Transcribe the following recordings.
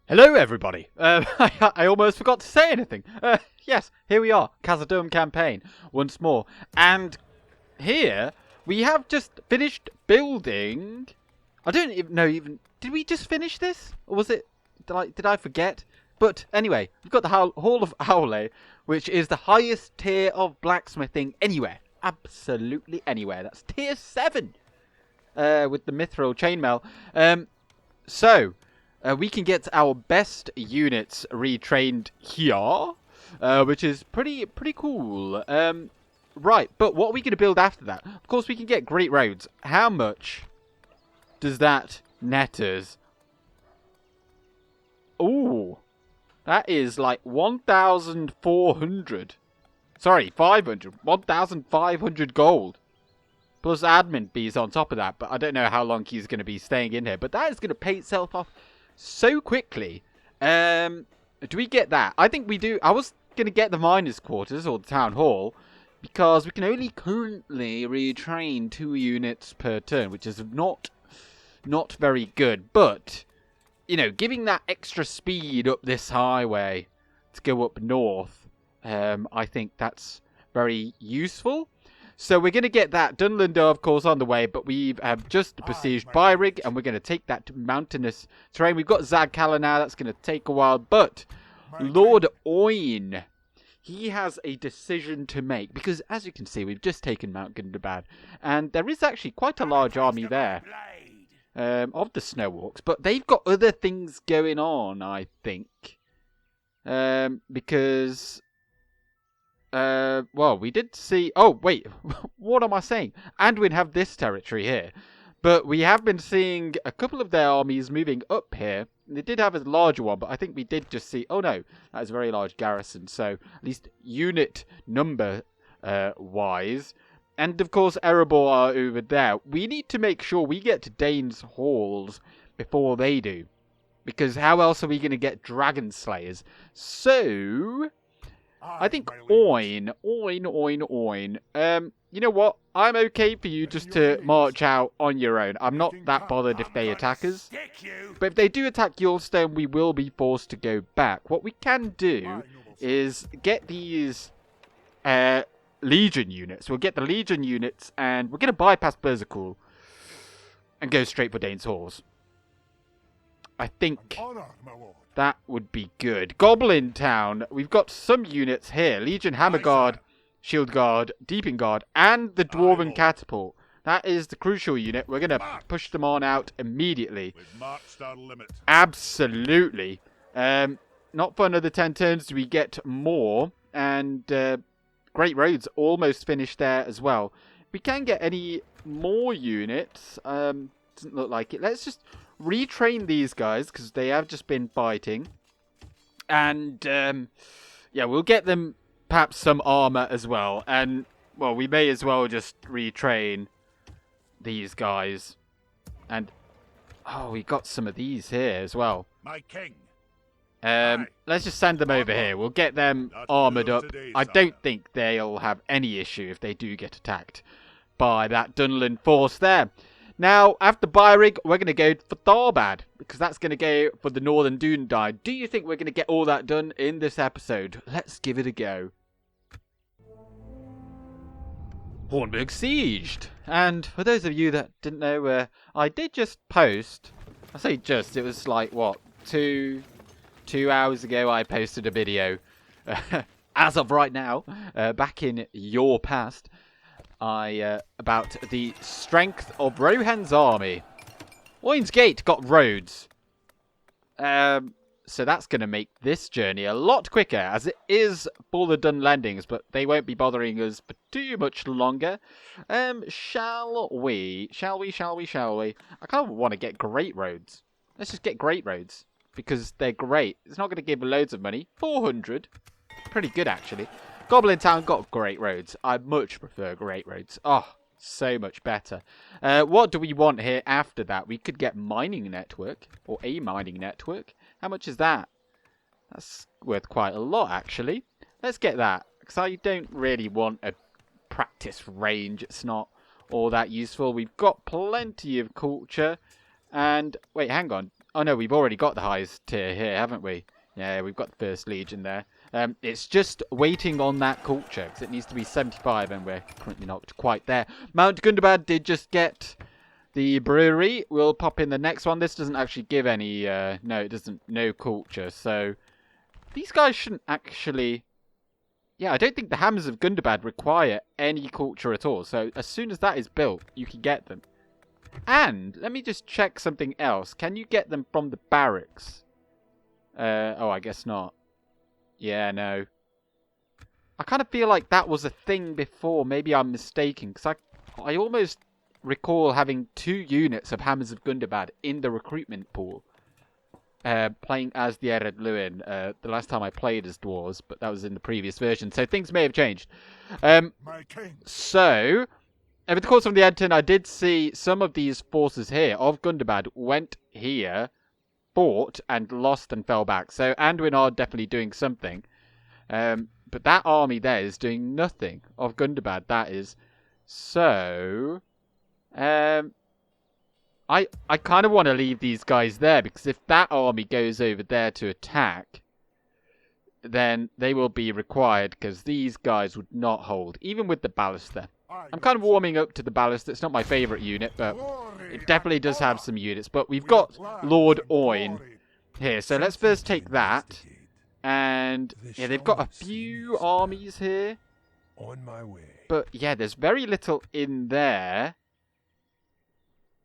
Hello, everybody. I almost forgot to say anything. Yes, here we are, Khazad-Dûm campaign once more, and here we have just finished building. I don't even know. Did we just finish this, or was it? Did I forget? But anyway, we've got the Hall of Owle, which is the highest tier of blacksmithing anywhere, absolutely anywhere. That's tier 7, with the mithril chainmail. So. We can get our best units retrained here, which is pretty cool. Right, but what are we going to build after that? Of course, we can get great roads. How much does that net us? Ooh, that is like 1,400. Sorry, 500. 1,500 gold. Plus admin fees on top of that, but I don't know how long he's going to be staying in here. But that is going to pay itself off so quickly. Do we get that? I think we do. I was going to get the miners' quarters or the town hall because we can only currently retrain 2 units per turn, which is not very good. But, you know, giving that extra speed up this highway to go up north, I think that's very useful. So we're going to get that Dunland, of course, on the way, but we have just besieged Byrig, and we're going to take that to mountainous terrain. We've got Zagkala now. That's going to take a while, but Lord Oin, he has a decision to make, because as you can see, we've just taken Mount Gundabad, and there is actually quite a large army there of the Snow Orcs, but they've got other things going on, I think, because... well, we did see... Oh, wait. What am I saying? Anduin have this territory here. But we have been seeing a couple of their armies moving up here. They did have a larger one, but I think we did just see... Oh, no. That is a very large garrison. So, at least unit number wise. And, of course, Erebor are over there. We need to make sure we get to Dane's halls before they do. Because how else are we going to get Dragon Slayers? So... I think Oin. You know what? I'm okay for you just to march out on your own. I'm not that bothered if they attack us. But if they do attack Yulstone, we will be forced to go back. What we can do is get these Legion units. We'll get the Legion units and we're going to bypass Berzakul and go straight for Dane's Halls. I think... that would be good. Goblin Town. We've got some units here. Legion Hammer Guard, Shield Guard, Deeping Guard, and the Dwarven Catapult. That is the crucial unit. We're going to push them on out immediately. Absolutely. Not for another 10 turns do we get more. And Great Roads almost finished there as well. We can get any more units. Doesn't look like it. Let's just... retrain these guys because they have just been fighting, and yeah, we'll get them perhaps some armor as well. And well, we may as well just retrain these guys. And oh, we got some of these here as well. My king. Let's just send them over here. We'll get them armored up. I don't think they'll have any issue if they do get attacked by that Dunland force there. Now, after Byrig, we're going to go for Tharbad, because that's going to go for the Northern Dunland. Do you think we're going to get all that done in this episode? Let's give it a go. Hornburg sieged. And for those of you that didn't know, I did just post, I say just, it was like, what, two hours ago I posted a video, as of right now, back in your past, about the strength of Rohan's army. Oin's Gate got roads. So that's going to make this journey a lot quicker, as it is for the Dunlandings, but they won't be bothering us for too much longer. Shall we? I kind of want to get Great Roads. Let's just get Great Roads, because they're great. It's not going to give loads of money. 400. Pretty good, actually. Goblin Town got Great Roads. I much prefer Great Roads. Oh, so much better. What do we want here after that? We could get Mining Network, or a Mining Network. How much is that? That's worth quite a lot, actually. Let's get that, because I don't really want a practice range. It's not all that useful. We've got plenty of culture. And, wait, hang on. Oh no, we've already got the highest tier here, haven't we? Yeah, we've got the first legion there. It's just waiting on that culture, because it needs to be 75, and we're currently not quite there. Mount Gundabad did just get the brewery. We'll pop in the next one. This doesn't actually give any... no, it doesn't. No culture, so... These guys shouldn't actually... Yeah, I don't think the Hammers of Gundabad require any culture at all. So as soon as that is built, you can get them. And let me just check something else. Can you get them from the barracks? Oh, I guess not. Yeah, no. I kind of feel like that was a thing before. Maybe I'm mistaken. Because I almost recall having 2 units of Hammers of Gundabad in the recruitment pool. Playing as the Ered Luin the last time I played as Dwarves, but that was in the previous version, so things may have changed. So, over the course of the Edton, I did see some of these forces here of Gundabad went here, fought, and lost and fell back. So, Anduin are definitely doing something. But that army there is doing nothing of Gundabad, that is. So, I kind of want to leave these guys there, because if that army goes over there to attack, then they will be required, because these guys would not hold, even with the ballista. I'm kind of warming up to the ballista. It's not my favourite unit, but it definitely does have some units. But we've got Lord Oin here, so let's first take that. And yeah, they've got a few armies here. On my way. But yeah, there's very little in there.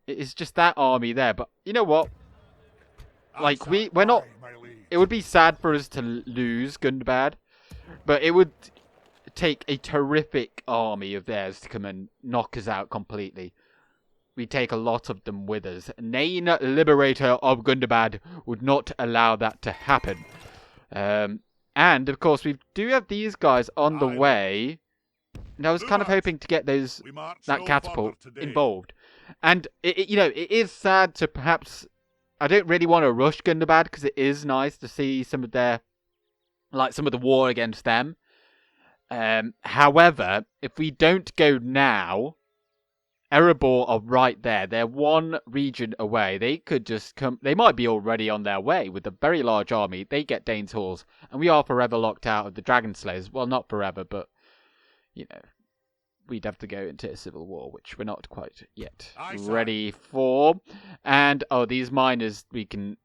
It's just that army there, but you know what? Like, we're not... It would be sad for us to lose Gundabad, but it would take a terrific army of theirs to come and knock us out completely. We take a lot of them with us. Dane, Liberator of Gundabad, would not allow that to happen. And, of course, we do have these guys on the way. And I was kind of hoping to get that catapult involved. And, you know, it is sad to perhaps... I don't really want to rush Gundabad, because it is nice to see some of their... Like, some of the war against them. However, if we don't go now... Erebor are right there. They're one region away. They could just come... They might be already on their way with a very large army. They get Dane's Halls. And we are forever locked out of the Dragon Slayers. Well, not forever, but... You know... We'd have to go into a civil war, which we're not quite yet ready for. And, oh, these miners, we can...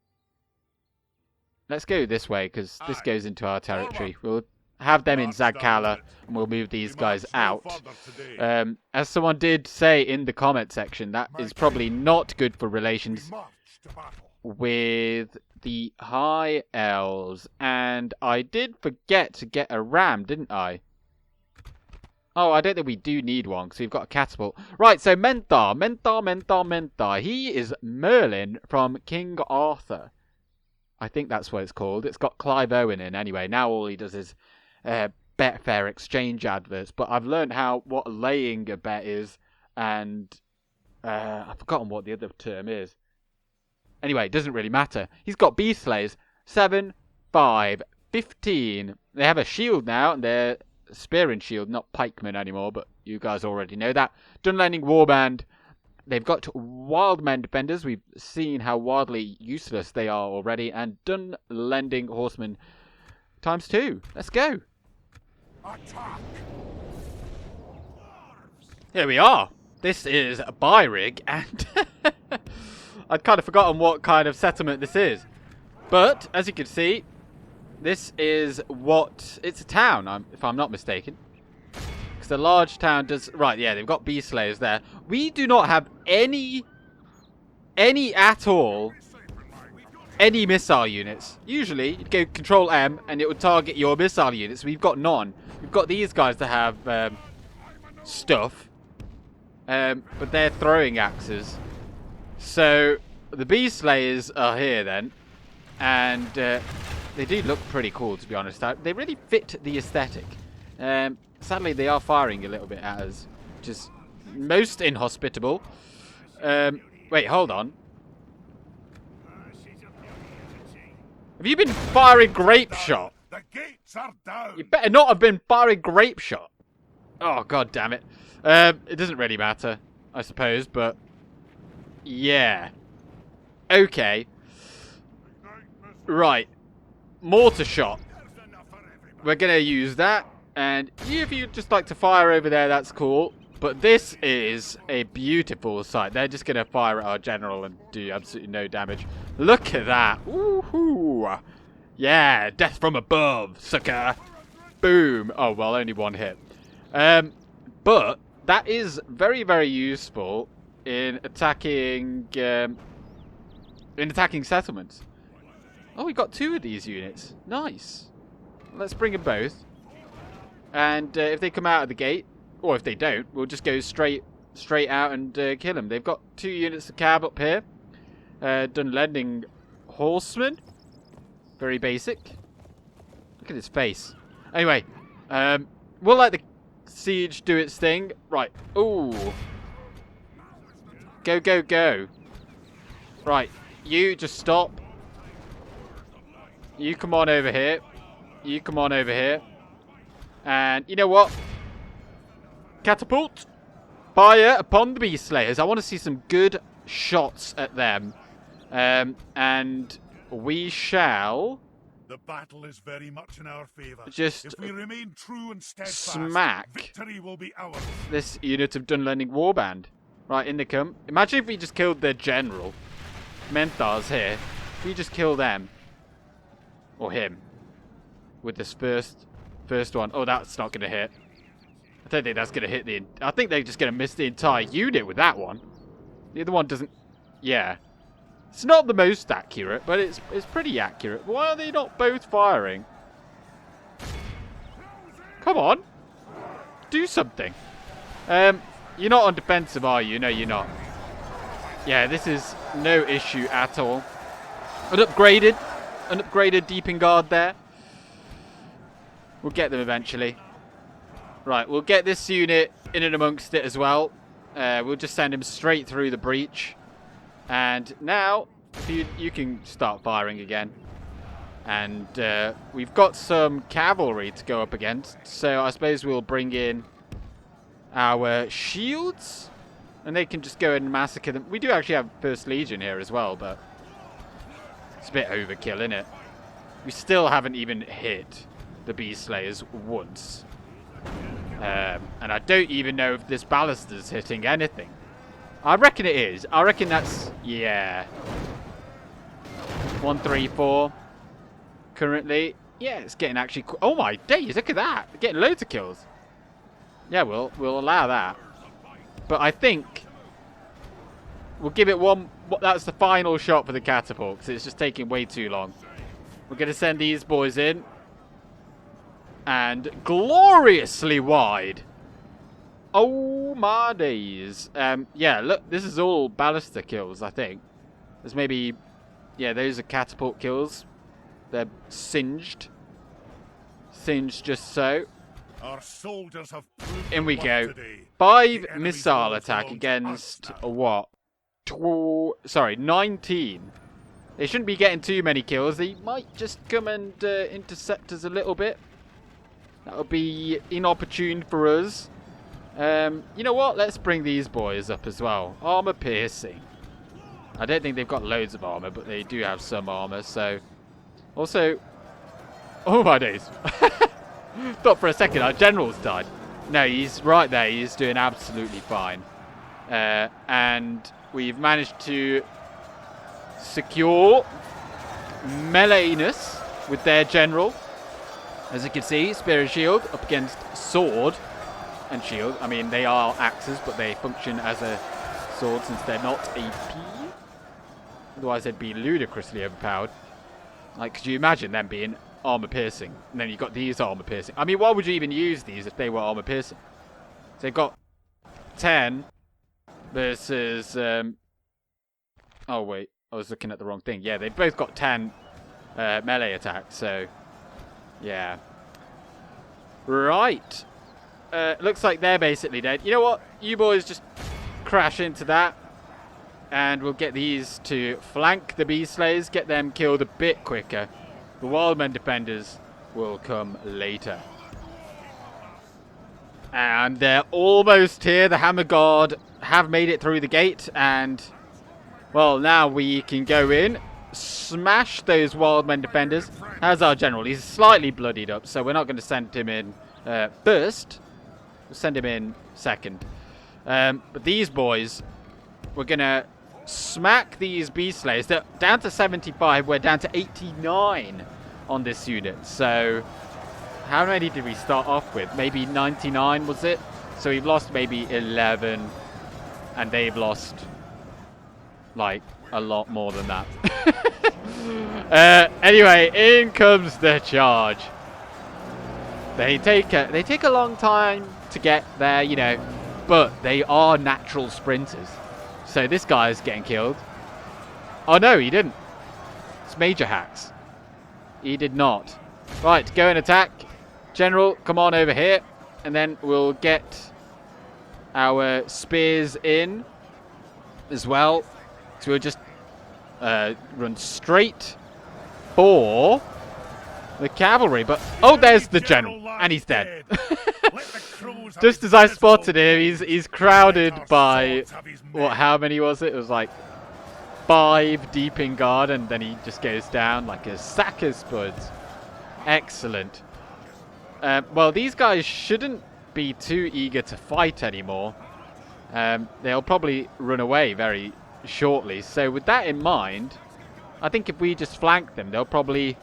Let's go this way, because this goes into our territory. We'll have them in Zagkala, and we'll move these guys out. As someone did say in the comment section, that is probably not good for relations with the High Elves. And I did forget to get a ram, didn't I? Oh, I don't think we do need one, because we've got a catapult. Right, so Menthar. He is Merlin from King Arthur. I think that's what it's called. It's got Clive Owen in anyway. Now all he does is Betfair exchange adverts. But I've learned what laying a bet is. And I've forgotten what the other term is. Anyway, it doesn't really matter. He's got Beast Slayers. 7, 5, 15. They have a shield now, and they're... Spear and shield, not pikemen anymore, but you guys already know that. Dunlanding Warband. They've got Wildmen Defenders. We've seen how wildly useless they are already. And Dunlanding Horsemen times 2. Let's go. Attack. Here we are. This is Byrig, and I'd kind of forgotten what kind of settlement this is. But, as you can see, this is it's a town, if I'm not mistaken. Because the large town does... Right, yeah, they've got Beast Slayers there. We do not have any at all, any missile units. Usually, you'd go Control M, and it would target your missile units. We've got none. We've got these guys that have stuff. But they're throwing axes. So, the Beast Slayers are here then. And... they do look pretty cool, to be honest. They really fit the aesthetic. Sadly, they are firing a little bit at us, which is most inhospitable. Wait, hold on. Have you been firing grape shot? The gates are down. You better not have been firing grape shot. Oh, god damn it. It doesn't really matter, I suppose, but... Yeah. Okay. Right. Mortar shot. We're going to use that. And if you'd just like to fire over there, that's cool. But this is a beautiful sight. They're just going to fire at our general and do absolutely no damage. Look at that. Woohoo. Yeah, death from above, sucker. Boom. Oh, well, only one hit. But that is very, very useful in attacking settlements. Oh, we got 2 of these units. Nice. Let's bring them both. And if they come out of the gate, or if they don't, we'll just go straight out and kill them. They've got 2 units of cab up here. Dunlanding horsemen. Very basic. Look at his face. Anyway, we'll let the siege do its thing. Right. Ooh. Go, go, go. Right. You just stop. You come on over here. You come on over here. And you know what? Catapult. Fire upon the beast slayers. I want to see some good shots at them. And we shall... The battle is very much in our favor. Just if we remain true and steadfast, smack victory will be ours. This unit of Dunlanding warband. Right, in they come. Imagine if we just killed their general. Menthar's here. If we just kill them. Or him. With this first one. Oh, that's not going to hit. I don't think that's going to hit the... I think they're just going to miss the entire unit with that one. The other one doesn't... Yeah. It's not the most accurate, but it's pretty accurate. Why are they not both firing? Come on. Do something. You're not on defensive, are you? No, you're not. Yeah, this is no issue at all. An upgraded deeping guard there. We'll get them eventually. Right, we'll get this unit in and amongst it as well. We'll just send him straight through the breach. And now, you can start firing again. And we've got some cavalry to go up against. So I suppose we'll bring in our shields. And they can just go and massacre them. We do actually have First Legion here as well, but it's a bit overkill, isn't it? We still haven't even hit the Beast Slayers once. And I don't even know if this ballister's hitting anything. I reckon it is. I reckon that's... Yeah. 1, 3, 4. Currently. Yeah, it's getting actually... Oh my days, look at that. We're getting loads of kills. Yeah, we'll allow that. But I think we'll give it one... That's the final shot for the catapult, because it's just taking way too long. We're going to send these boys in. And gloriously wide. Oh my days. Yeah, look, this is all ballista kills, I think. There's maybe... Yeah, those are catapult kills. They're singed. Singed just so. Our soldiers have In we go. today. 5 missile attack against what? 19. They shouldn't be getting too many kills. They might just come and intercept us a little bit. That would be inopportune for us. You know what? Let's bring these boys up as well. Armor piercing. I don't think they've got loads of armor, but they do have some armor. So, also, oh my days! Thought for a second our general's died. No, he's right there. He's doing absolutely fine. And we've managed to secure meleeness with their general. As you can see, spear and shield up against sword and shield. I mean, they are axes, but they function as a sword since they're not AP. Otherwise, they'd be ludicrously overpowered. Like, could you imagine them being armor piercing? And then you've got these armor piercing. I mean, why would you even use these if they were armor piercing? So they've got 10 versus... Oh, wait. I was looking at the wrong thing. Yeah, they've both got 10 melee attacks, so... Yeah. Right. Looks like they're basically dead. You know what? You boys just crash into that. And we'll get these to flank the Beast Slayers. Get them killed a bit quicker. The Wildmen defenders will come later. And they're almost here. The Hammer Guard have made it through the gate. And, well, now we can go in. smash those wildmen defenders. How's our general? He's slightly bloodied up, so we're not going to send him in first. We'll send him in second. But these boys, we're going to smack these beast slayers. They're down to 75. We're down to 89 on this unit. So how many did we start off with? Maybe 99 was it? So we've lost maybe 11. And they've lost like a lot more than that. Anyway, in comes the charge. They take a long time to get there, you know, but they are natural sprinters. So this guy's getting killed. Oh no, he didn't. It's Major Hacks. He did not. Right, go and attack. General, come on over here. And then we'll get our spears in as well. So we'll just run straight for the cavalry. But oh, there's the general, and he's dead. Just as I spotted him, he's crowded by what? How many was it? It was like 5 deep in guard, and then he just goes down like a sack of spuds. Excellent. Well, these guys shouldn't be too eager to fight anymore. They'll probably run away very shortly. So with that in mind, I think if we just flank them, they'll probably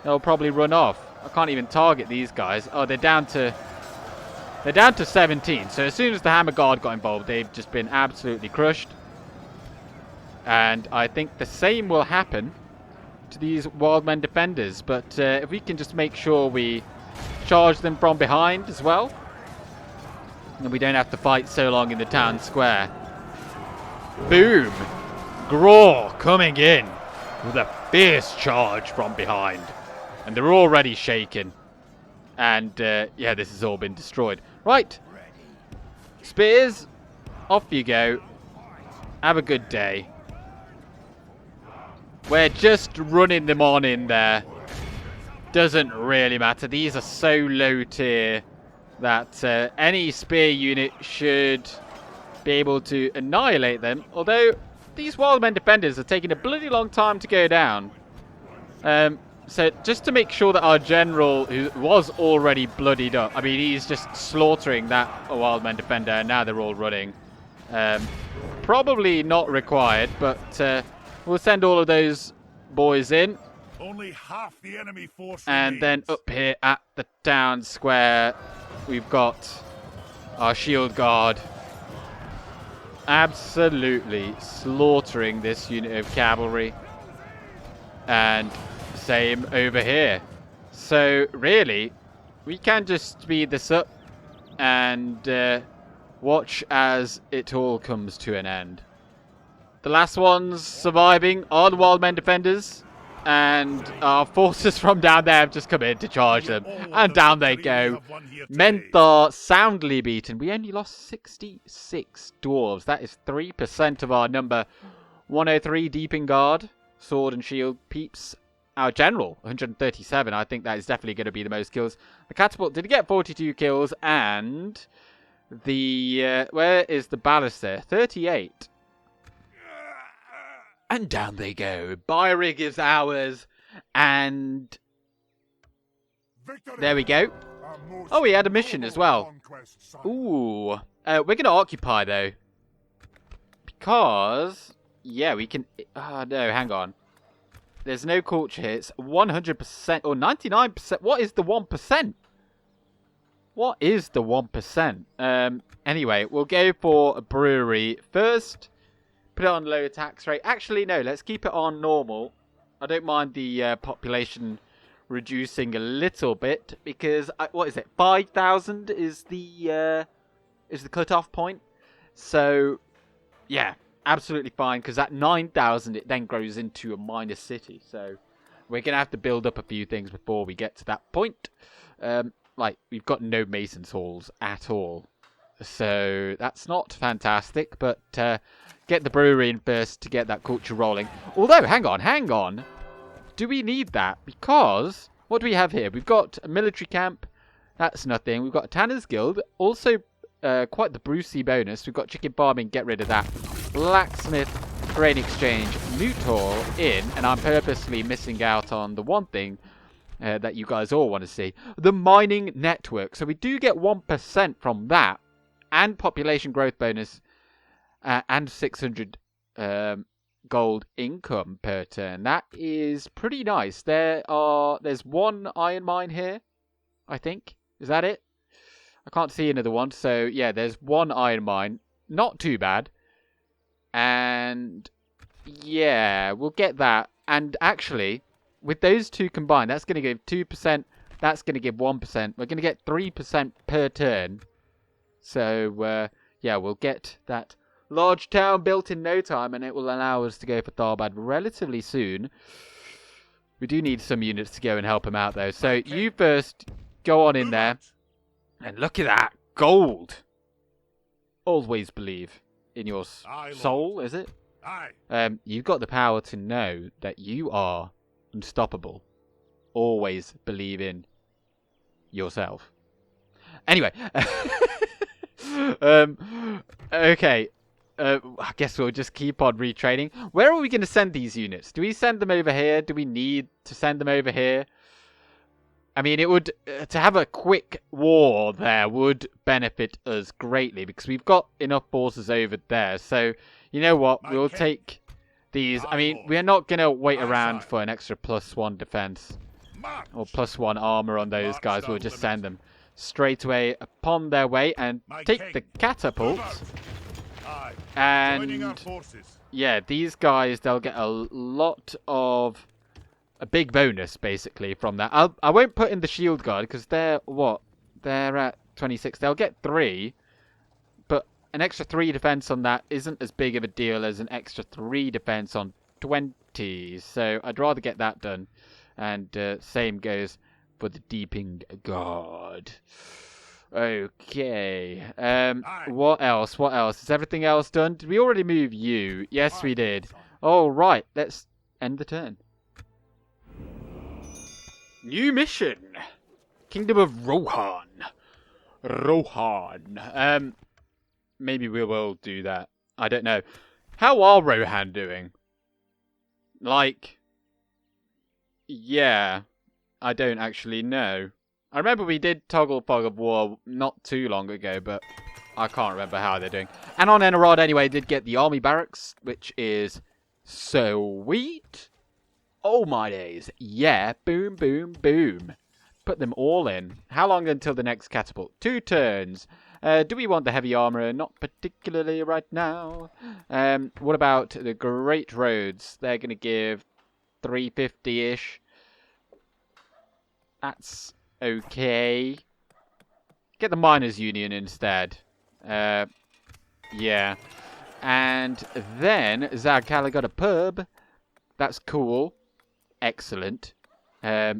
run off. I can't even target these guys. Oh, they're down to 17. So as soon as the Hammer Guard got involved, they've just been absolutely crushed. And I think the same will happen to these Wildmen defenders. But if we can just make sure we charge them from behind as well, and we don't have to fight so long in the town square. Boom! Graw coming in with a fierce charge from behind. And they're already shaken. And yeah, this has all been destroyed. Right. Spears, off you go. Have a good day. We're just running them on in there. Doesn't really matter. These are so low tier that any spear unit should be able to annihilate them. Although these Wildmen defenders are taking a bloody long time to go down. So just to make sure that our general, who was already bloodied up, I mean, he's just slaughtering that Wildmen defender, and now they're all running. Probably not required, but we'll send all of those boys in. Only half the enemy force and remains. then up here at the town square, we've got our shield guard absolutely slaughtering this unit of cavalry. And same over here. So really, we can just speed this up and watch as it all comes to an end. The last ones surviving are the Wildmen defenders. And our forces from down there have just come in to charge them. And down they go. Menthar soundly beaten. We only lost 66 dwarves. That is 3% of our number. 103 deep in guard. Sword and shield peeps. Our general, 137. I think that is definitely going to be the most kills. The catapult did get 42 kills. And the... where is the ballista? 38. And down they go. Byrig is ours. And there we go. Oh, we had a mission as well. Ooh. We're going to occupy, though. Because, yeah, we can... Oh, no, hang on. There's no culture here. It's 100% or 99%. What is the 1%? What is the 1%? Anyway, we'll go for a brewery first. Put it on low tax rate. Actually, no. Let's keep it on normal. I don't mind the population reducing a little bit because what is it? 5,000 is the cut-off point. So, yeah, absolutely fine. Because at 9,000, it then grows into a minor city. So, we're gonna have to build up a few things before we get to that point. Like we've got no masons halls at all. So that's not fantastic, but get the brewery in first to get that culture rolling. Although, hang on. Do we need that? Because, what do we have here? We've got a military camp. That's nothing. We've got a Tanner's Guild. Also, quite the Brucey bonus. We've got chicken farming. Get rid of that. Blacksmith. Grain Exchange Moot Hall in, and I'm purposely missing out on the one thing that you guys all want to see, the mining network. So we do get 1% from that, and population growth bonus, and 600 gold income per turn. That is pretty nice. There's one iron mine here, I think. Is that it? I can't see another one. So yeah, there's one iron mine. Not too bad. And yeah, we'll get that. And actually, with those two combined, that's going to give 2%. That's going to give 1%. We're going to get 3% per turn. So yeah, we'll get that large town built in no time, and it will allow us to go for Tharbad relatively soon. We do need some units to go and help him out, though. So you first go on in there. And look at that. Gold. Always believe in your soul, is it? Aye. You've got the power to know that you are unstoppable. Always believe in yourself. Anyway. Okay. I guess we'll just keep on retraining. Where are we going to send these units? Do we send them over here? Do we need to send them over here? I mean, it would to have a quick war there would benefit us greatly because we've got enough forces over there. So, you know what? We'll take these. I mean, we're not going to wait around for an extra +1 defense or +1 armor on those guys. We'll just send them straight away upon their way and take the catapults. And yeah, these guys, they'll get a lot of a big bonus basically from that. I won't put in the shield guard because they're what? They're at 26. They'll get 3, but an extra 3 defense on that isn't as big of a deal as an extra 3 defense on 20. So I'd rather get that done. And same goes for the Deeping Guard. Okay. What else? What else? Is everything else done? Did we already move you? Yes, we did. All right. Let's end the turn. New mission. Kingdom of Rohan. Rohan. Maybe we will do that. I don't know. How are Rohan doing? Like, yeah. I don't actually know. I remember we did Toggle Fog of War not too long ago, but I can't remember how they're doing. And on Enerod, anyway, did get the army barracks, which is sweet. Oh my days. Yeah, boom, boom, boom. Put them all in. How long until the next catapult? 2 turns. Do we want the heavy armor? Not particularly right now. What about the Great Roads? They're going to give 350-ish. That's okay. Get the Miners' Union instead. Yeah. And then Zagkala got a pub. That's cool. Excellent.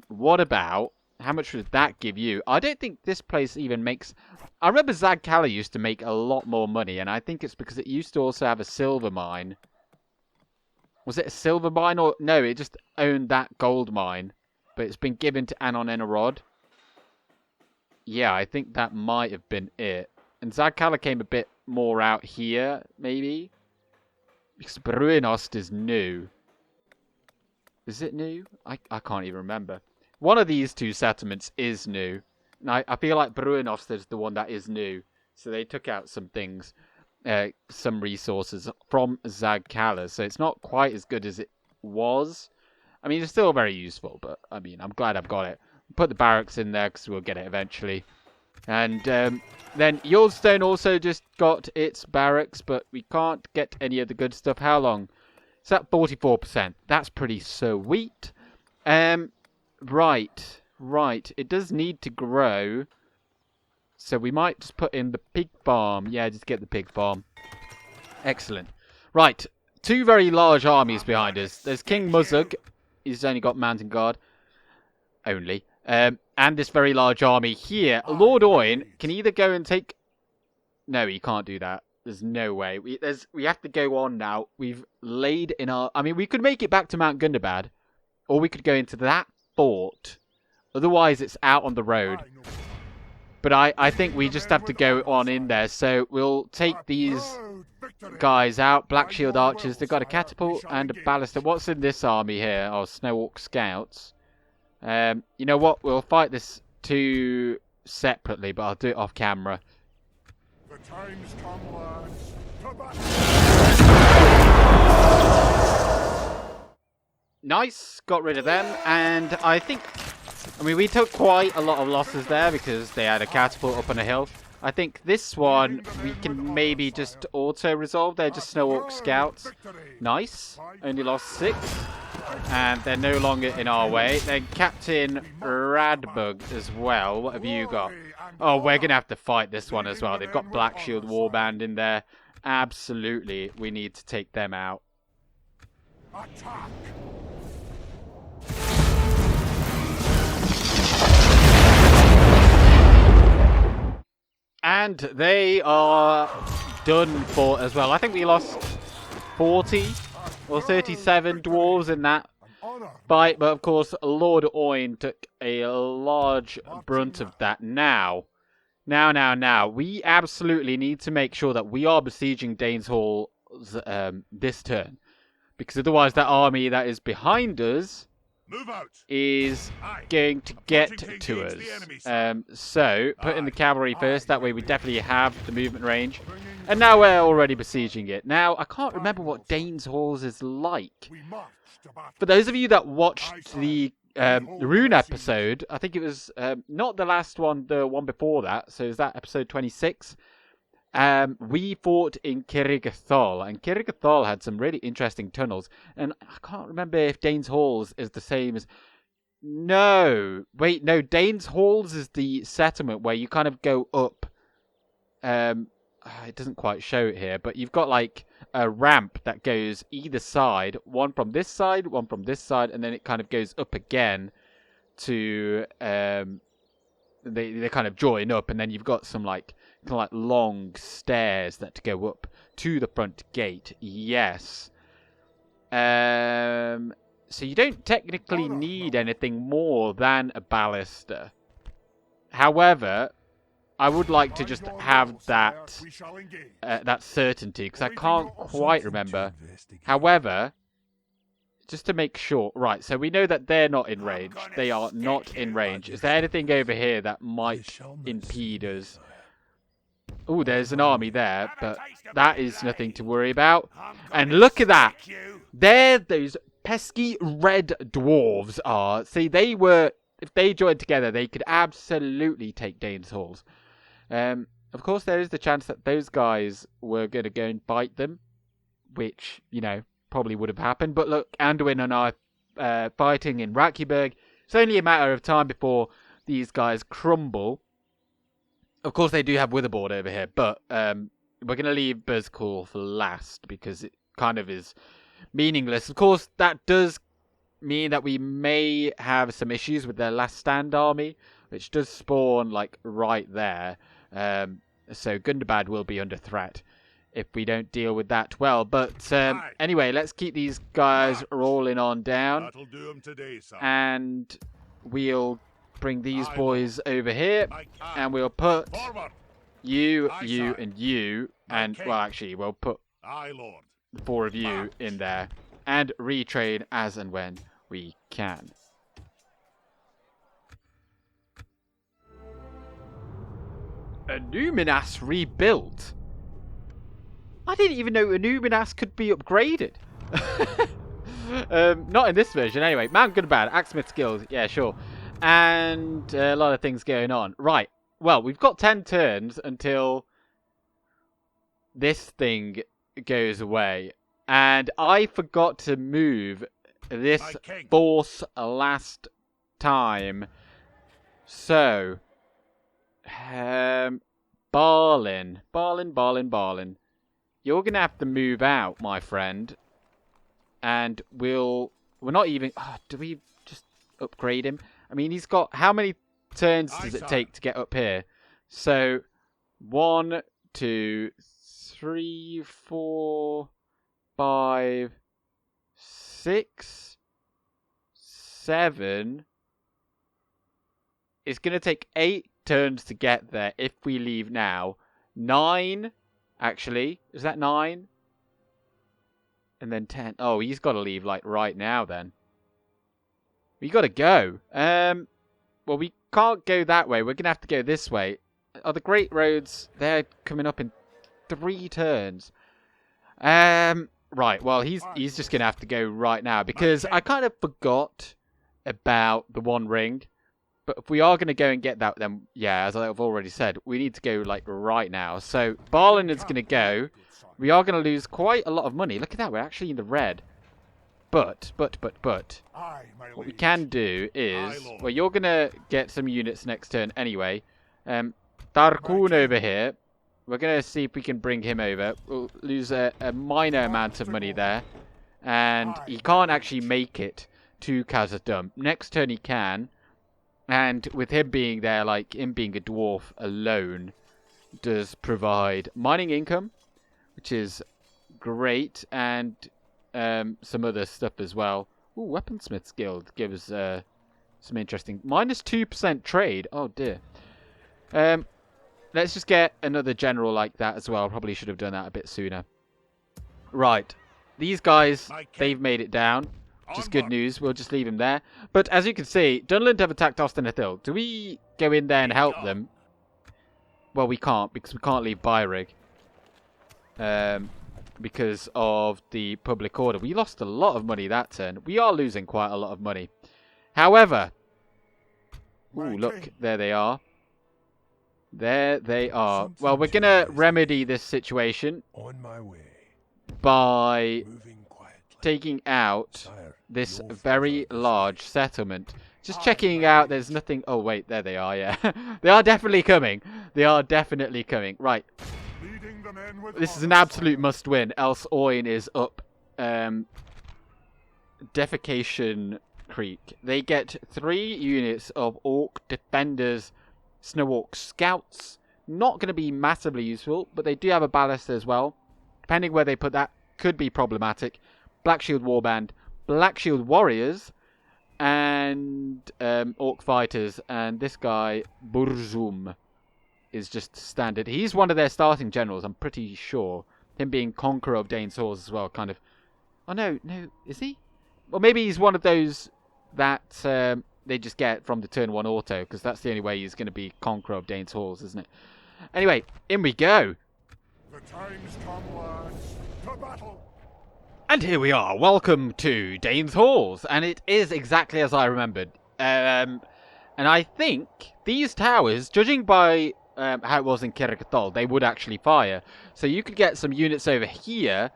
What about... How much would that give you? I don't think this place even makes... I remember Zagkala used to make a lot more money, and I think it's because it used to also have a silver mine. Was it a silver mine or... No, it just owned that gold mine. But it's been given to Anon Enerod. Yeah, I think that might have been it. And Zagkala came a bit more out here, maybe? Because Bruinost is new. Is it new? I can't even remember. One of these 2 settlements is new. And I feel like Bruinost is the one that is new. So they took out some things, some resources from Zagkala. So it's not quite as good as it was. I mean, it's still very useful, but I mean, I'm glad I've got it. Put the barracks in there because we'll get it eventually. And then Yieldstone also just got its barracks, but we can't get any of the good stuff. How long? It's at 44%. That's pretty sweet. Right. It does need to grow. So we might just put in the pig farm. Yeah, just get the pig farm. Excellent. Right. 2 very large armies behind us. There's King Muzug. He's only got Mountain Guard. Only. And this very large army here. Lord Oin can either go and take... No, he can't do that. There's no way. We have to go on now. We've laid in our... I mean, we could make it back to Mount Gundabad. Or we could go into that fort. Otherwise, it's out on the road. But I think we just have to go on in there. So we'll take these guys out. Black Shield Archers. They've got a catapult and a ballista. What's in this army here? Oh, Snow Orc Scouts. You know what? We'll fight this two separately, but I'll do it off camera. The time's come, lads. To battle. Nice. Got rid of them. And I mean, we took quite a lot of losses there because they had a catapult up on a hill. I think this one, we can maybe just auto-resolve. They're just Snow Orc Scouts. Nice. Only lost 6. And they're no longer in our way. Then Captain Radbug as well. What have you got? Oh, we're going to have to fight this one as well. They've got Black Shield Warband in there. Absolutely. We need to take them out. Attack! And they are done for as well. I think we lost 40 or 37 dwarves in that fight. But of course, Lord Oin took a large brunt of that. Now. We absolutely need to make sure that we are besieging Dane's Hall this turn. Because otherwise that army that is behind us is going to get to us. So, put in the cavalry first. That way we definitely have the movement range. And now we're already besieging it. Now, I can't remember what Dane's Halls is like. For those of you that watched the Rune episode, I think it was not the last one, the one before that. So, is that episode 26? We fought in Kirrigathol, and Kirrigathol had some really interesting tunnels, and I can't remember if Dane's Halls is the same as... No, wait, no, Dane's Halls is the settlement where you kind of go up. It doesn't quite show it here, but you've got like a ramp that goes either side, one from this side, one from this side, and then it kind of goes up again to... They kind of join up, and then you've got some like long stairs that go up to the front gate. Yes. So you don't technically need anything more than a ballista. However, I would like to just have that that certainty, because I can't quite remember. However, just to make sure. Right, so we know that they're not in range. They are not in range. Is there anything over here that might impede us? Oh, there's an army there, but that is nothing to worry about. And look at that! There those pesky red dwarves are. See, they were... If they joined together, they could absolutely take Dane's Halls. Of course, there is the chance that those guys were going to go and fight them, which, you know, probably would have happened. But look, Anduin and I fighting in Rakiberg. It's only a matter of time before these guys crumble. Of course, they do have Witherboard over here, but we're going to leave Buzzcool for last because it kind of is meaningless. Of course, that does mean that we may have some issues with their last stand army, which does spawn like right there. So Gundabad will be under threat if we don't deal with that well. But anyway, let's keep these guys rolling on down. That'll do 'em today, son. And we'll bring these boys over here. And we'll put you, and you. And, well, actually, we'll put the 4 of you in there. And retrain as and when we can. A Numinas rebuilt? I didn't even know a Numinas could be upgraded. Not in this version, anyway. Mount Gundabad, Axesmith skills, yeah, sure. And a lot of things going on. Right, well, we've got 10 turns until this thing goes away. And I forgot to move this force last time. So, Balin. You're going to have to move out, my friend. And we're not even... Oh, do we just upgrade him? I mean, he's got... How many turns does it take to get up here? So, 1, 2, 3, 4, 5, 6, 7. It's going to take 8 turns to get there if we leave now. 9, Actually, is that 9? And then 10. Oh, he's got to leave, like, right now, then. We got to go. Well, we can't go that way. We're going to have to go this way. Are the Great Roads, they're coming up in 3 turns. Right, well, he's just going to have to go right now. Because I kind of forgot about the One Ring. But if we are going to go and get that, then, yeah, as I've already said, we need to go, like, right now. So, Balin is going to go. We are going to lose quite a lot of money. Look at that, we're actually in the red. But, what we can do is, well, you're going to get some units next turn anyway. Darkun over here, we're going to see if we can bring him over. We'll lose a minor amount of money there. And he can't actually make it to Khazad-Dûm. Next turn he can. And with him being there, like, him being a dwarf alone does provide mining income, which is great, and some other stuff as well. Ooh, Weaponsmith's Guild gives some interesting... -2% trade. Oh, dear. Let's just get another general like that as well. Probably should have done that a bit sooner. Right. These guys, they've made it down. Which is good news. We'll just leave him there. But as you can see, Dunland have attacked Osternathil. Do we go in there and help them? Well, we can't, because we can't leave Byrig. Because of the public order. We lost a lot of money that turn. We are losing quite a lot of money. However... Ooh, look. There they are. There they are. Well, we're going to remedy this situation by taking out this very large settlement. Just checking out, there's nothing... Oh, wait, there they are, yeah. They are definitely coming. They are definitely coming. Right. This is an absolute must-win, else Oin is up. Defecation Creek. They get 3 units of Orc Defenders, Snow Orc Scouts. Not going to be massively useful, but they do have a ballast as well. Depending where they put that, could be problematic. Black Shield Warband, Black Shield Warriors, and Orc Fighters. And this guy, Burzum, is just standard. He's one of their starting generals, I'm pretty sure. Him being Conqueror of Dane's Halls as well, kind of. Oh, no, is he? Or maybe he's one of those that they just get from the turn 1 auto, because that's the only way he's going to be Conqueror of Dane's Halls, isn't it? Anyway, in we go. The time's come, lads. To battle. And here we are. Welcome to Dane's Halls. And it is exactly as I remembered. And I think these towers, judging by how it was in Kirkatol, they would actually fire. So you could get some units over here.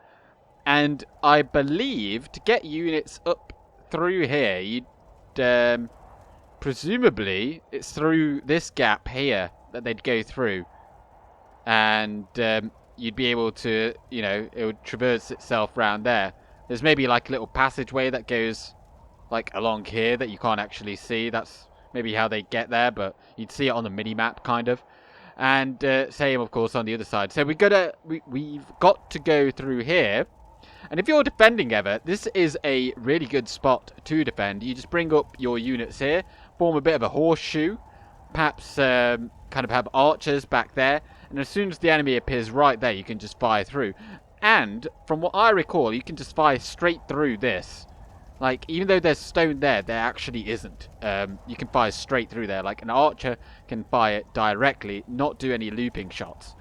And I believe to get units up through here, you'd... presumably, it's through this gap here that they'd go through. And... you'd be able to, you know, it would traverse itself round there. There's maybe like a little passageway that goes like along here that you can't actually see. That's maybe how they get there, but you'd see it on the mini-map kind of. And same, of course, on the other side. So we've got to go through here. And if you're defending ever, this is a really good spot to defend. You just bring up your units here, form a bit of a horseshoe, perhaps kind of have archers back there. And as soon as the enemy appears right there, you can just fire through. And, from what I recall, you can just fire straight through this. Like, even though there's stone there, there actually isn't. You can fire straight through there. Like, an archer can fire directly, not do any looping shots.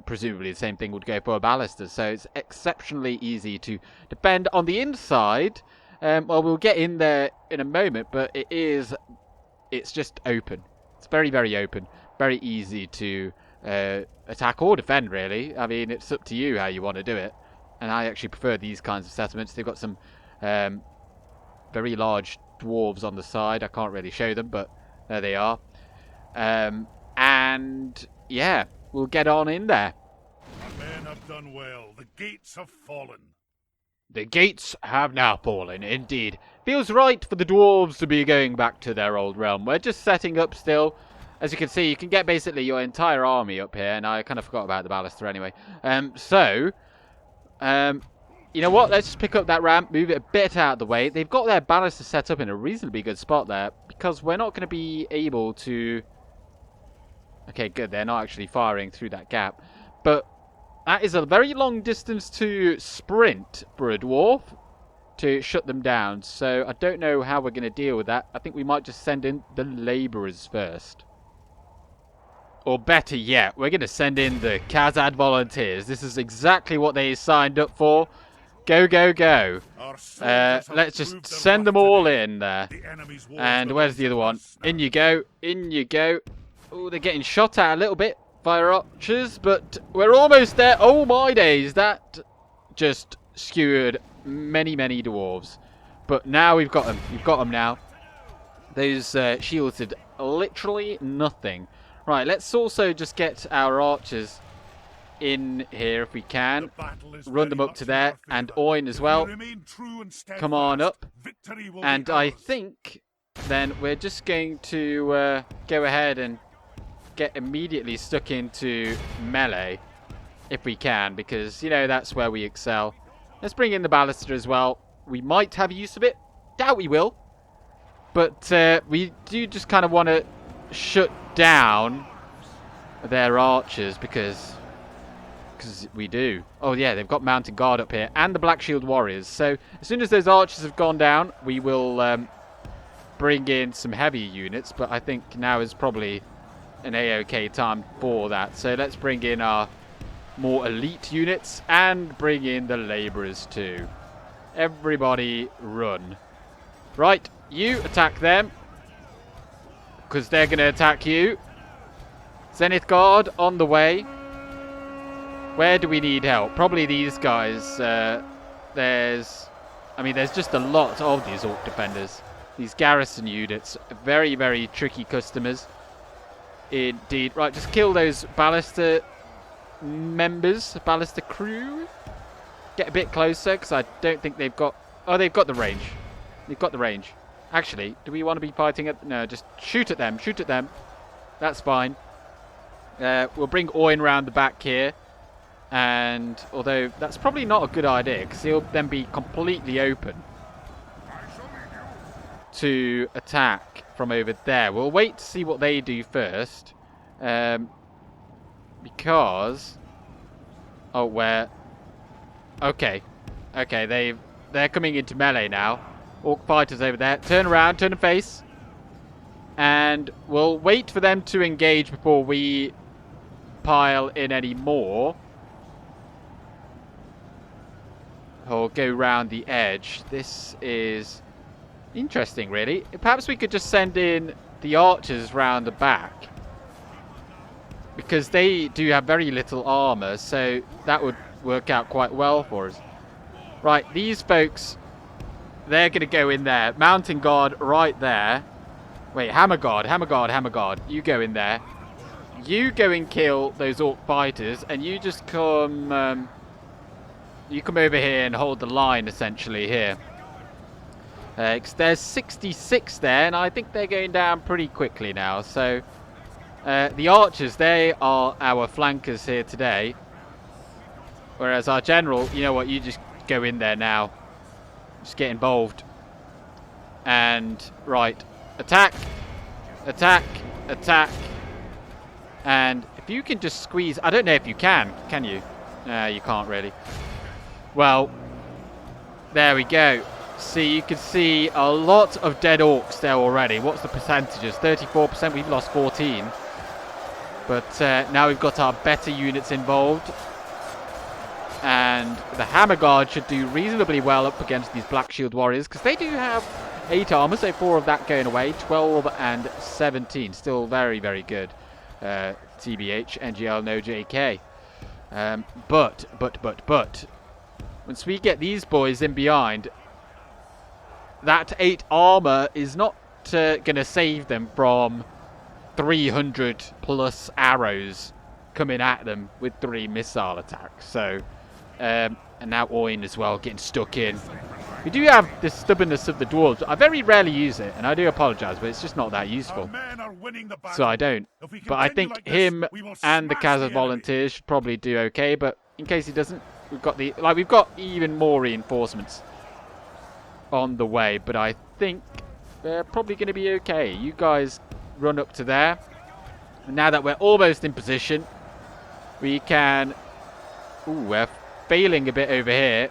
Presumably the same thing would go for a ballista. So it's exceptionally easy to defend. On the inside, well, we'll get in there in a moment, but it's just open. It's very, very open. Very easy to attack or defend, really. I mean, it's up to you how you want to do it. And I actually prefer these kinds of settlements. They've got some very large dwarves on the side. I can't really show them, but there they are. And, yeah, we'll get on in there. My men have done well. The gates have fallen. The gates have now fallen, indeed. Feels right for the dwarves to be going back to their old realm. We're just setting up still. As you can see, you can get basically your entire army up here, and I kind of forgot about the ballista anyway. You know what? Let's just pick up that ramp, move it a bit out of the way. They've got their ballista set up in a reasonably good spot there, because we're not going to be able to... Okay, good. They're not actually firing through that gap. But that is a very long distance to sprint for a dwarf to shut them down. So I don't know how we're going to deal with that. I think we might just send in the labourers first. Or better yet, we're going to send in the Khazad volunteers. This is exactly what they signed up for. Go, go, go. Let's just send them all in there. And where's the other one? In you go. In you go. Oh, they're getting shot at a little bit by our archers, but we're almost there. Oh my days, that just skewered many, many dwarves. But now we've got them. We've got them now. Those shields did literally nothing. Right, let's also just get our archers in here if we can. Run them up to there. And Oin as well. Come on up. And I think then we're just going to go ahead and get immediately stuck into melee if we can, because, you know, that's where we excel. Let's bring in the ballista as well. We might have use of it. Doubt we will. But we do just kind of want to shut down their archers because we do. Oh yeah, they've got mounted guard up here and the Black Shield warriors. So as soon as those archers have gone down, we will bring in some heavy units. But I think now is probably an A-OK time for that. So let's bring in our more elite units and bring in the labourers too. Everybody run. Right, you attack them because they're going to attack you. Zenith Guard on the way. Where do we need help? Probably these guys. There's just a lot of these Orc defenders. These garrison units. Very, very tricky customers. Indeed. Right, just kill those ballista members. Ballista crew. Get a bit closer because I don't think they've got... Oh, they've got the range. They've got the range. Actually, do we want to be fighting at... No, just shoot at them. Shoot at them. That's fine. We'll bring Oin round the back here. And although that's probably not a good idea because he'll then be completely open to attack from over there. We'll wait to see what they do first. Because... Oh, where... Okay. Okay, they're coming into melee now. Orc fighters over there. Turn around, turn and face. And we'll wait for them to engage before we pile in any more. Or go round the edge. This is interesting, really. Perhaps we could just send in the archers round the back. Because they do have very little armour, so that would work out quite well for us. Right, these folks, they're going to go in there. Mountain guard right there. Wait, hammer guard. You go in there. You go and kill those Orc fighters, and you just come... you come over here and hold the line, essentially, here. Cause there's 66 there, and I think they're going down pretty quickly now. So, the archers, they are our flankers here today. Whereas our general, you know what, you just go in there now. Just get involved. And, right, attack, attack, attack. And if you can just squeeze... I don't know if you can you? No, you can't really. Well, there we go. See, you can see a lot of dead Orcs there already. What's the percentages? 34%, we've lost 14. But now we've got our better units involved. And the Hammer Guard should do reasonably well up against these Black Shield Warriors, because they do have 8 armor, so 4 of that going away. 12 and 17. Still very, very good. TBH, NGL, no JK. But... Once we get these boys in behind, that 8 armor is not going to save them from 300 plus arrows coming at them with 3 missile attacks. So, and now Oin as well getting stuck in. We do have the stubbornness of the dwarves. I very rarely use it, and I do apologise, but it's just not that useful. So I don't. But I think him and the Khazad volunteers should probably do okay. But in case he doesn't, we've got even more reinforcements on the way. But I think they're probably going to be okay. You guys run up to there. And now that we're almost in position, We can... Ooh, we're failing a bit over here.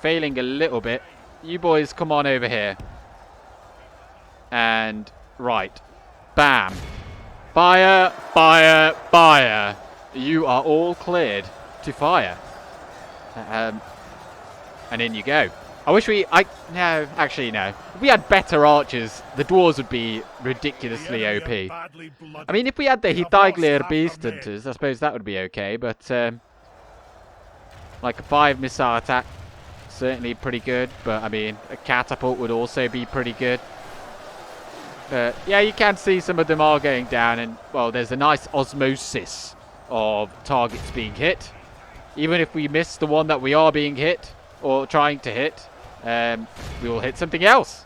Failing a little bit. You boys come on over here. And, right. Bam. Fire, fire, fire. You are all cleared to fire. And in you go. I wish we... No, actually, no. If we had better archers, the dwarves would be ridiculously OP. I mean, if we had the Highlord beast hunters, I suppose that would be okay. But, like a 5 missile attack, certainly pretty good. But, I mean, a catapult would also be pretty good. Yeah, you can see some of them are going down. And, well, there's a nice osmosis of targets being hit. Even if we miss the one that we are being hit, or trying to hit, we will hit something else,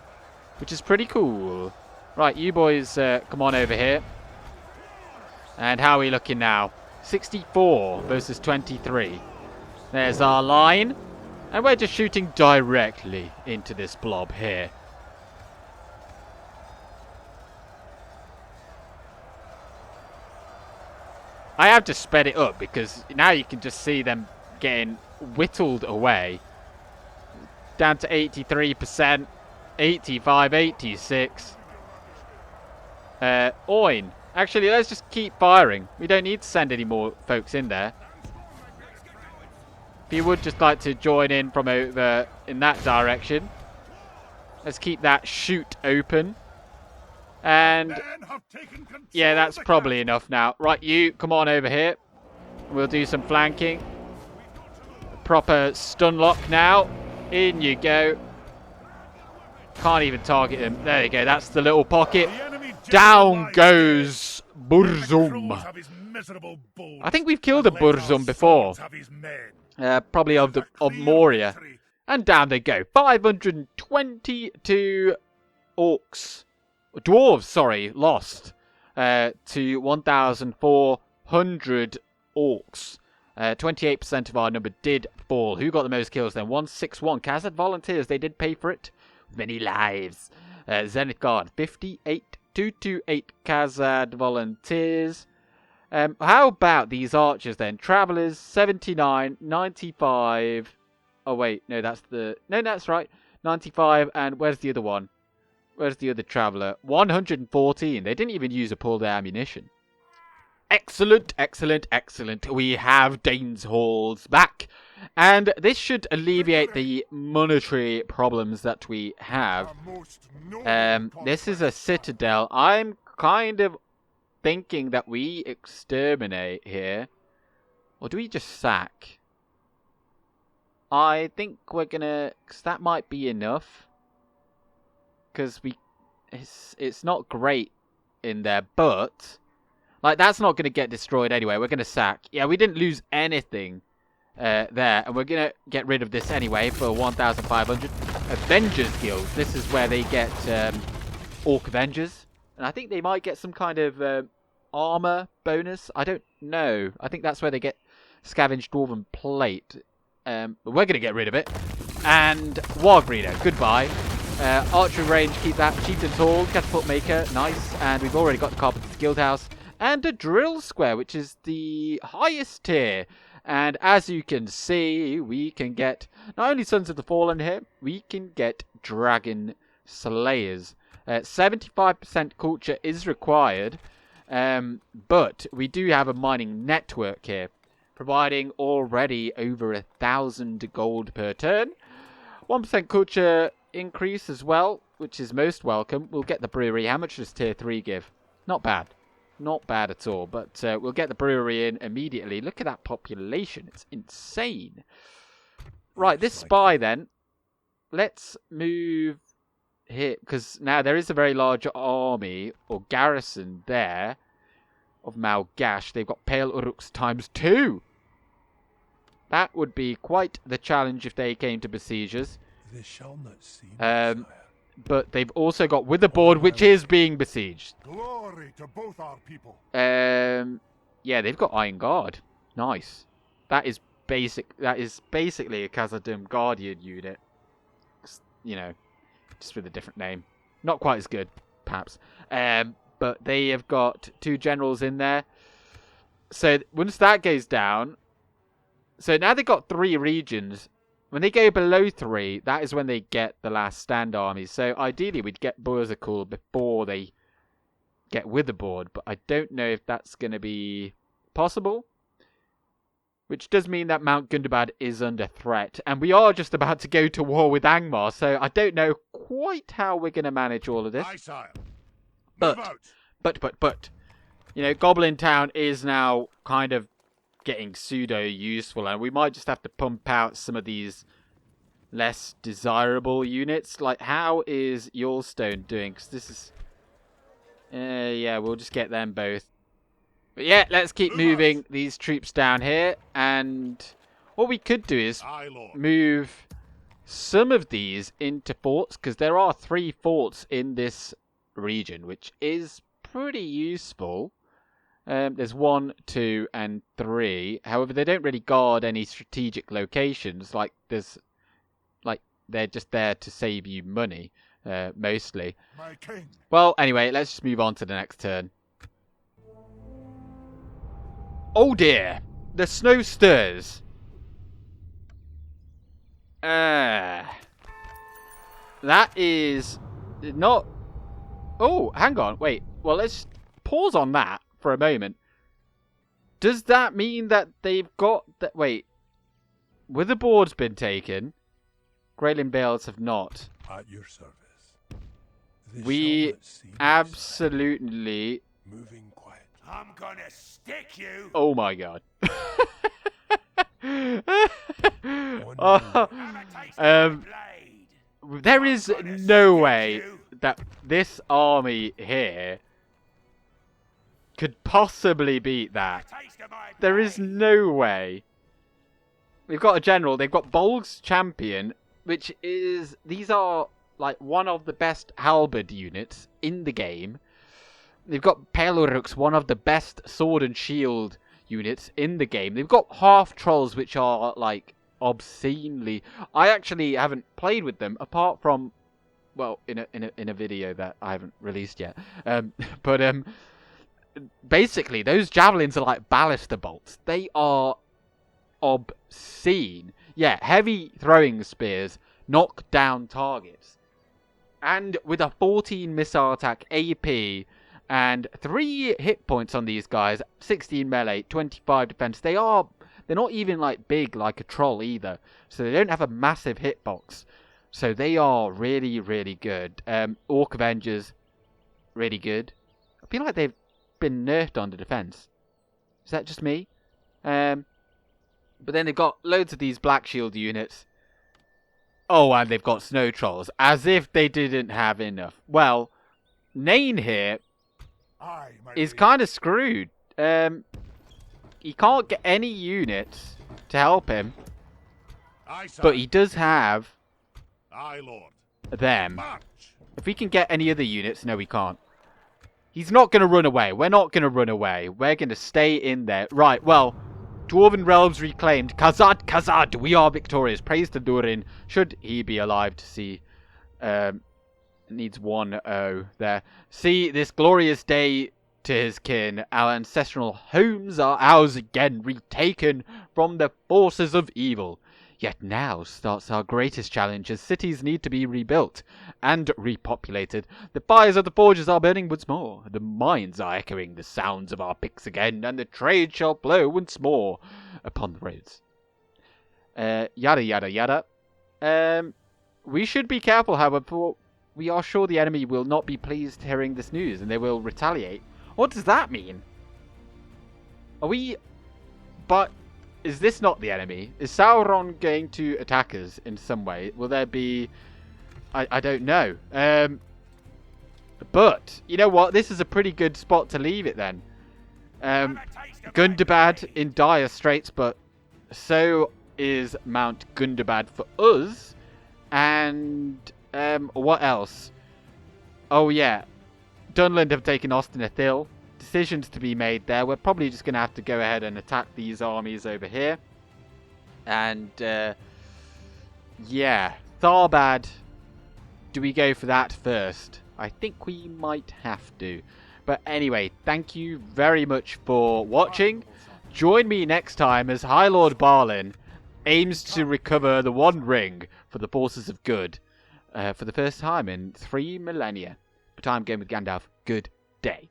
which is pretty cool. Right, you boys come on over here. And how are we looking now? 64 versus 23. There's our line. And we're just shooting directly into this blob here. I have to sped it up because now you can just see them getting whittled away. Down to 83%, 85, 86. Oin. Actually, let's just keep firing. We don't need to send any more folks in there. If you would just like to join in from over in that direction. Let's keep that chute open. And yeah, that's probably enough now. Right, you come on over here. We'll do some flanking. Proper stun lock now. In you go. Can't even target him. There you go. That's the little pocket. Down goes Burzum. I think we've killed a Burzum before. Probably of Moria. And down they go. 522 orcs. Dwarves, sorry, lost. To 1,400 orcs. 28% of our number did fall. Who got the most kills then? 161. Khazad volunteers, they did pay for it. Many lives. Zenith Guard, 58. 228 Khazad volunteers. How about these archers then? Travelers, 79. 95. Oh, wait. No, that's the... No, that's right. 95. And where's the other one? Where's the other traveller? 114. They didn't even use a pulled ammunition. Excellent, excellent, excellent. We have Dane's halls back. And this should alleviate the monetary problems that we have. This is a citadel. I'm kind of thinking that we exterminate here. Or do we just sack? I think we're gonna... 'cause that might be enough. Because it's not great in there, but... like, that's not going to get destroyed anyway. We're going to sack. Yeah, we didn't lose anything there. And we're going to get rid of this anyway for 1,500. Avengers Guild. This is where they get Orc Avengers. And I think they might get some kind of armor bonus. I don't know. I think that's where they get Scavenged Dwarven Plate. But we're going to get rid of it. And Warg Breeder. Goodbye. Archery range. Keep that. Chieftain's Hall. Catapult Maker. Nice. And we've already got the Carpenter's Guild House. And a drill square, which is the highest tier. And as you can see, we can get not only Sons of the Fallen here, we can get Dragon Slayers. 75% culture is required, but we do have a mining network here, providing already over 1,000 gold per turn. 1% culture increase as well, which is most welcome. We'll get the brewery. How much does tier 3 give? Not bad. Not bad at all, but we'll get the brewery in immediately. Look at that population. It's insane. Right, this spy then. Let's move here, because now there is a very large army, or garrison there, of Malgash. They've got Pale Uruks ×2. That would be quite the challenge if they came to besiege us. They shall not see but they've also got Witherboard, which is being besieged. glory to both our people. Yeah, they've got Iron Guard. Nice. That is basically a Khazad-Dûm Guardian unit. You know, just with a different name. Not quite as good, perhaps. But they have got 2 generals in there. So once that goes down, so now they've got 3 regions. When they go below 3, that is when they get the last stand armies. So ideally we'd get Burzakul before they get Witherboard, but I don't know if that's going to be possible. Which does mean that Mount Gundabad is under threat. And we are just about to go to war with Angmar, so I don't know quite how we're going to manage all of this. Aye, sire. But, Move out. but, you know, Goblin Town is now kind of getting pseudo-useful, and we might just have to pump out some of these less desirable units. Like, how is Yulstone doing? Because this is... yeah, we'll just get them both. But yeah, let's keep moving these troops down here, and what we could do is Aye, Lord. move some of these into forts, because there are 3 forts in this region, which is pretty useful. There's 1, 2, and 3. However, they don't really guard any strategic locations. Like they're just there to save you money, mostly. My king. Well, anyway, let's just move on to the next turn. Oh dear, the snow stirs. That is not... Oh, hang on, wait. Well, let's pause on that for a moment. Does that mean that they've got... Wait. Witherboard's been taken. Greylin Bales have not. At your service. We absolutely... Moving quiet. I'm gonna stick you. Oh my god. There is no way that this army here could possibly beat that. There is no way. We've got a general. They've got Bolg's champion, which is... These are like one of the best halberd units in the game. They've got Pelorux, one of the best sword and shield units in the game. They've got half trolls, which are like obscenely... I actually haven't played with them apart from, well, in a video that I haven't released yet. Basically, those javelins are like ballista bolts. They are obscene. Yeah, heavy throwing spears knock down targets. And with a 14 missile attack AP and 3 hit points on these guys, 16 melee, 25 defense, they're not even like big like a troll either. So they don't have a massive hitbox. So they are really, really good. Orc Avengers, really good. I feel like they've been nerfed on the defense. Is that just me? But then they've got loads of these Black Shield units. Oh, and they've got Snow Trolls. As if they didn't have enough. Well, Dane here is kind of screwed. He can't get any units to help him. But he does have them. If we can get any other units, no, we can't. He's not going to run away. We're not going to run away. We're going to stay in there. Right, well, Dwarven realms reclaimed. Khazad, Khazad, we are victorious. Praise to Durin. Should he be alive to see... needs 1-0 there. See this glorious day to his kin. Our ancestral homes are ours again, retaken from the forces of evil. Yet now starts our greatest challenge, as cities need to be rebuilt and repopulated. The fires of the forges are burning once more. The mines are echoing the sounds of our picks again, and the trade shall flow once more upon the roads. Yada, yada, yada. We should be careful, however, for we are sure the enemy will not be pleased hearing this news, and they will retaliate. What does that mean? Are we... But... Is this not the enemy? Is Sauron going to attack us in some way? Will there be... I don't know. But, you know what? This is a pretty good spot to leave it then. Gundabad in dire straits, but so is Mount Gundabad for us. And what else? Oh yeah, Dunland have taken Austin Athil. Decisions to be made there. We're probably just going to have to go ahead and attack these armies over here. And yeah, Tharbad. Do we go for that first? I think we might have to. But anyway, thank you very much for watching. Join me next time as Highlord Balin aims to recover the One Ring for the forces of good for the first time in 3 millennia. But I'm Game with Gandalf. Good day.